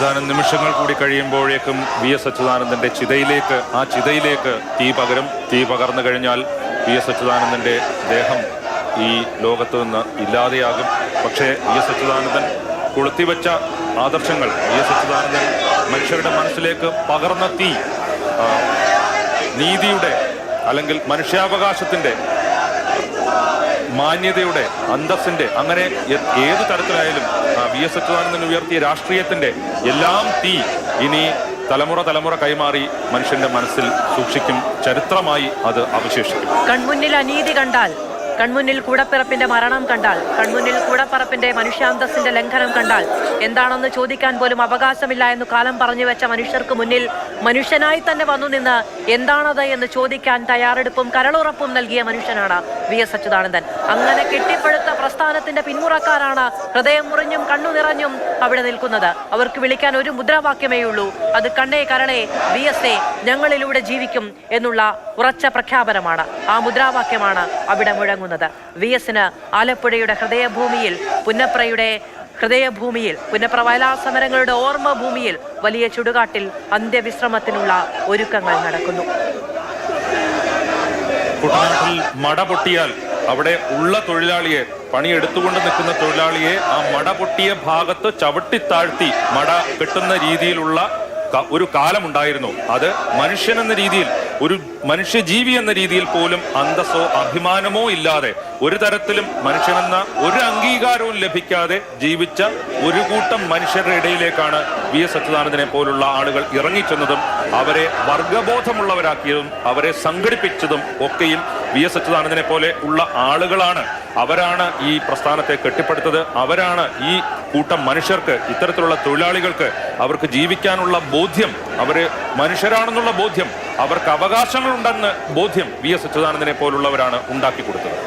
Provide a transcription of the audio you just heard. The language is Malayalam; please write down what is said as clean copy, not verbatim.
ഏതാനും നിമിഷങ്ങൾ കൂടി കഴിയുമ്പോഴേക്കും വി.എസ്. അച്യുതാനന്ദൻ്റെ ചിതയിലേക്ക് തീ പകർന്നു കഴിഞ്ഞാൽ വി.എസ്. അച്യുതാനന്ദൻ്റെ ദേഹം ഈ ലോകത്ത് നിന്ന് ഇല്ലാതെയാകും. പക്ഷേ വി.എസ്. അച്യുതാനന്ദൻ കൊളുത്തിവെച്ച ആദർശങ്ങൾ, വി.എസ്. അച്യുതാനന്ദൻ മനുഷ്യരുടെ മനസ്സിലേക്ക് പകർന്ന തീ, നീതിയുടെ അല്ലെങ്കിൽ മനുഷ്യാവകാശത്തിൻ്റെ, മാന്യതയുടെ, അന്തസ്സിൻ്റെ, അങ്ങനെ ഏത് തരത്തിലായാലും വി.എസ്. അച്യുതാനന്ദൻ ഉയർത്തിയ രാഷ്ട്രീയത്തിൻ്റെ എല്ലാം തീ ഇനി തലമുറ കൈമാറി മനുഷ്യന്റെ മനസ്സിൽ സൂക്ഷിക്കും. ചരിത്രമായി അത് അവശേഷിക്കും. കൺമുന്നിൽ അനീതി കണ്ടാൽ, കൺമുന്നിൽ കൂടപ്പിറപ്പിന്റെ മരണം കണ്ടാൽ, കൺമുന്നിൽ കൂടപ്പിറപ്പിന്റെ മനുഷ്യാന്തസ്സിന്റെ ലംഘനം കണ്ടാൽ എന്താണെന്ന് ചോദിക്കാൻ പോലും അവകാശമില്ല എന്ന് കാലം പറഞ്ഞു വെച്ച മനുഷ്യർക്ക് മുന്നിൽ മനുഷ്യനായി തന്നെ വന്നു നിന്ന് എന്താണത് എന്ന് ചോദിക്കാൻ തയ്യാറെടുപ്പും കരളുറപ്പും നൽകിയ മനുഷ്യനാണ് വി.എസ്. അച്യുതാനന്ദൻ. അങ്ങനെ കെട്ടിപ്പടുത്ത പ്രസ്ഥാനത്തിന്റെ പിന്മുറക്കാരാണ് ഹൃദയം മുറിഞ്ഞും കണ്ണു നിറഞ്ഞും അവിടെ നിൽക്കുന്നത്. അവർക്ക് വിളിക്കാൻ ഒരു മുദ്രാവാക്യമേ ഉള്ളൂ, അത് കണ്ണേ കരളേ വി.എസ്.എ ഞങ്ങളിലൂടെ ജീവിക്കും എന്നുള്ള ഉറച്ച പ്രഖ്യാപനമാണ്. ആ മുദ്രാവാക്യമാണ് അവിടെ മുഴങ്ങുന്നത്. വി.എസിന് ആലപ്പുഴയുടെ ഹൃദയഭൂമിയിൽ, പുന്നപ്രയുടെ ഹൃദയഭൂമിയിൽ, പുന്നപ്ര വയലാർ സമരങ്ങളുടെ ഓർമ്മ ഭൂമിയിൽ വലിയ ചുടുകാട്ടിൽ അന്ത്യവിശ്രമത്തിനുള്ള ഒരുക്കങ്ങൾ നടക്കുന്നു. കുട്ടനാട്ടിൽ മട പൊട്ടിയാൽ അവിടെ ഉള്ള തൊഴിലാളിയെ, പണിയെടുത്തുകൊണ്ട് നിൽക്കുന്ന തൊഴിലാളിയെ ആ മട പൊട്ടിയ ഭാഗത്ത് ചവിട്ടിത്താഴ്ത്തി മട കെട്ടുന്ന രീതിയിലുള്ള ഒരു കാലമുണ്ടായിരുന്നു. അത് മനുഷ്യനെന്ന രീതിയിൽ, ഒരു മനുഷ്യജീവി എന്ന രീതിയിൽ പോലും അന്തസ്സോ അഭിമാനമോ ഇല്ലാതെ, ഒരു തരത്തിലും മനുഷ്യനെന്ന ഒരു അംഗീകാരവും ലഭിക്കാതെ ജീവിച്ച ഒരു കൂട്ടം മനുഷ്യരുടെ ഇടയിലേക്കാണ് വി.എസ്. അച്യുതാനന്ദനെ പോലുള്ള ആളുകൾ ഇറങ്ങിച്ചെന്നതും അവരെ വർഗബോധമുള്ളവരാക്കിയതും അവരെ സംഘടിപ്പിച്ചതും ഒക്കെയും വി.എസ്. അച്യുതാനന്ദനെ പോലെ ഉള്ള ആളുകളാണ്. അവരാണ് ഈ പ്രസ്ഥാനത്തെ കെട്ടിപ്പടുത്തത്. അവരാണ് ഈ കൂട്ടം മനുഷ്യർക്ക്, ഇത്തരത്തിലുള്ള തൊഴിലാളികൾക്ക് അവർക്ക് ജീവിക്കാനുള്ള ബോധ്യം, അവര് മനുഷ്യരാണെന്നുള്ള ബോധ്യം, അവർക്ക് അവകാശങ്ങളുണ്ടെന്ന് ബോധ്യം വി.എസ്. അച്യുതാനന്ദനെ പോലുള്ളവരാണ് ഉണ്ടാക്കി കൊടുത്തത്.